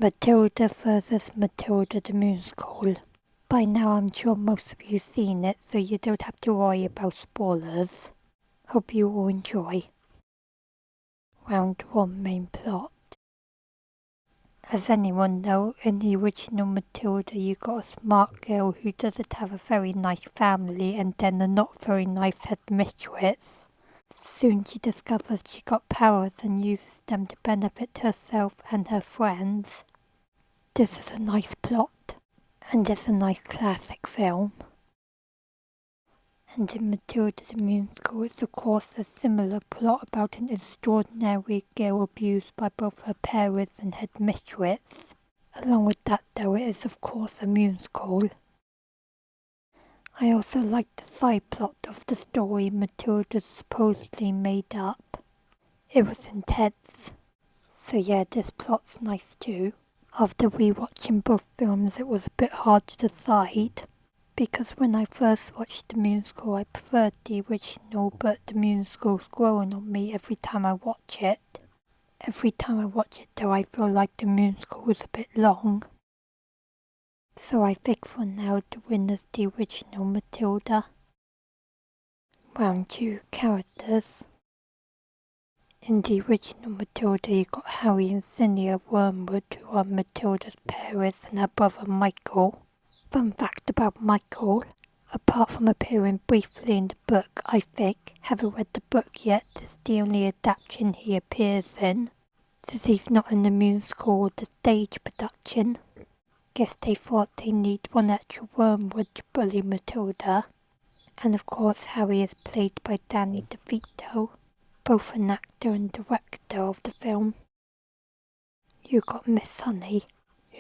Matilda versus Matilda the Musical. By now I'm sure most of you have seen it, so you don't have to worry about spoilers. Hope you all enjoy. Round 1 main plot. As anyone knows, in the original Matilda you got a smart girl who doesn't have a very nice family and then a not very nice headmistress. Soon she discovers she got powers and uses them to benefit herself and her friends. This is a nice plot, and it's a nice classic film. And in Matilda the Musical, it's of course a similar plot about an extraordinary girl abused by both her parents and headmistress. Along with that though, it is of course a musical. I also like the side plot of the story Matilda supposedly made up. It was intense. So yeah, this plot's nice too. After rewatching both films, it was a bit hard to decide, because when I first watched the musical I preferred the original, but the musical's growing on me every time I watch it. Every time I watch it though, I feel like the musical was a bit long. So I think for now the winner's the original Matilda. Round 2 characters. In the original Matilda you got Harry and Zinnia Wormwood, who are Matilda's parents, and her brother Michael. Fun fact about Michael, apart from appearing briefly in the book, I think, haven't read the book yet, it's the only adaptation he appears in, since he's not in the musical or the stage production. Guess they thought they need one actual Wormwood to bully Matilda. And of course Harry is played by Danny DeVito, both an actor and director of the film. You got Miss Honey,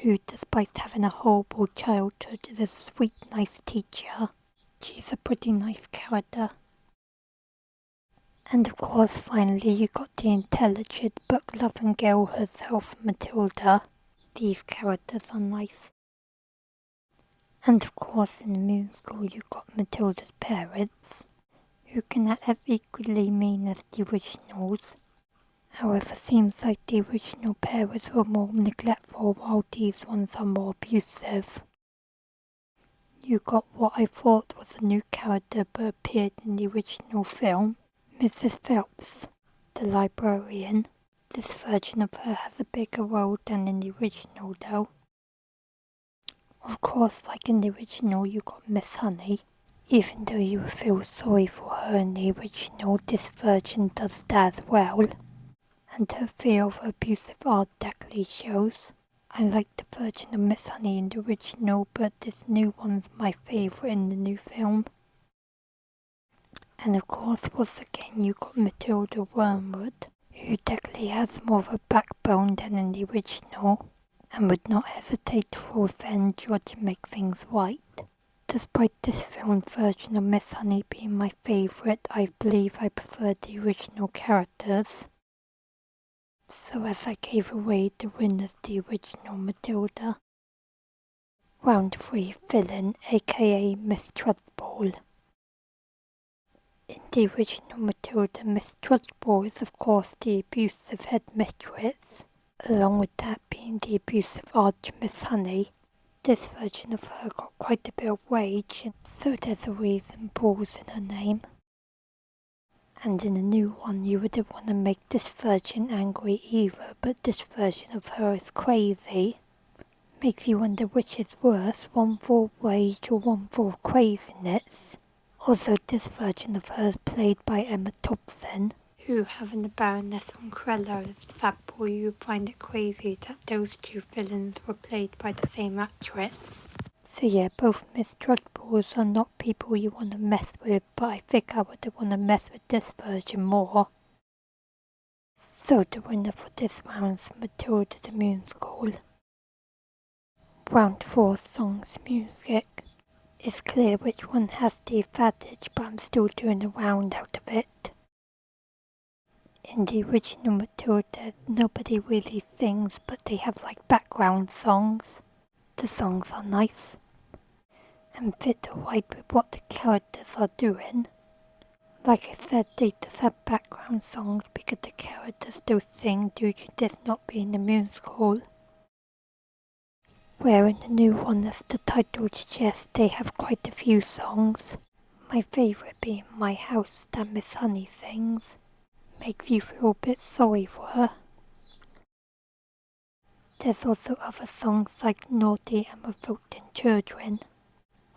who despite having a horrible childhood is a sweet, nice teacher. She's a pretty nice character. And of course finally you got the intelligent book-loving girl herself, Matilda. These characters are nice. And of course in the musical you got Matilda's parents, who can act as equally mean as the originals. However, seems like the original parents were more neglectful while these ones are more abusive. You got what I thought was a new character but appeared in the original film, Mrs. Phelps, the librarian. This version of her has a bigger role than in the original though. Of course, like in the original you got Miss Honey. Even though you feel sorry for her in the original, this version does that as well. And her fear of abusive art definitely shows. I like the version of Miss Honey in the original, but this new one's my favourite in the new film. And of course, once again you got Matilda Wormwood, who definitely has more of a backbone than in the original, and would not hesitate for revenge or to make things right. Despite this film version of Miss Honey being my favourite, I believe I prefer the original characters. So as I gave away, the winner's the original Matilda. Round 3 villain, aka Miss Trustball. In the original Matilda, Miss Trustball is of course the abusive headmistress, along with that being the abusive arch Miss Honey. This version of her got quite a bit of rage, so there's a reason Ball's in her name. And in the new one you wouldn't want to make this version angry either, but this version of her is crazy. Makes you wonder which is worse, one full of rage or one full of craziness. Also, this version of her is played by Emma Thompson, who, having the Baroness von Cruella as the fat boy, you find it crazy that those two villains were played by the same actress. So yeah, both Miss Trustballs are not people you want to mess with, but I think I would want to mess with this version more. So the winner for this round's Matilda the Musical. Round 4 songs music. It's clear which one has the advantage, but I'm still doing a round out of it. In the original Matilda, nobody really sings, but they have like background songs. The songs are nice and fit right with what the characters are doing. Like I said, they just have background songs because the characters don't sing due to this not being a musical. where in the new one, as the title suggests, they have quite a few songs. My favourite being My House that Miss Honey sings. Makes you feel a bit sorry for her. There's also other songs like Naughty and Revolting Children.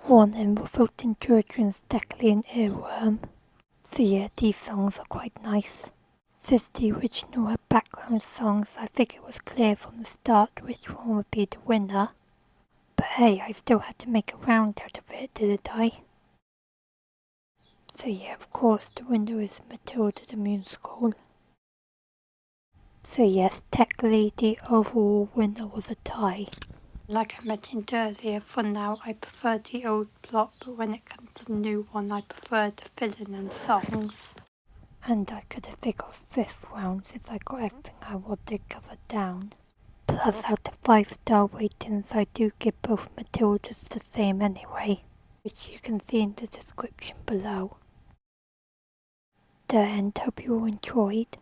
Warning, Revolting Children's definitely an earworm. So yeah, these songs are quite nice. Since the original had background songs, I think it was clear from the start which one would be the winner. But hey, I still had to make a round out of it, didn't I? So yeah, of course, the winner is Matilda the Musical. So yes, technically the overall winner was a tie. Like I mentioned earlier, for now I prefer the old plot, but when it comes to the new one I prefer the fill-in and songs. And I could have figured 5th round since I got everything I wanted covered down. Plus out of 5-star ratings I do give both Matildas the same anyway, which you can see in the description below. The end, hope you all enjoyed.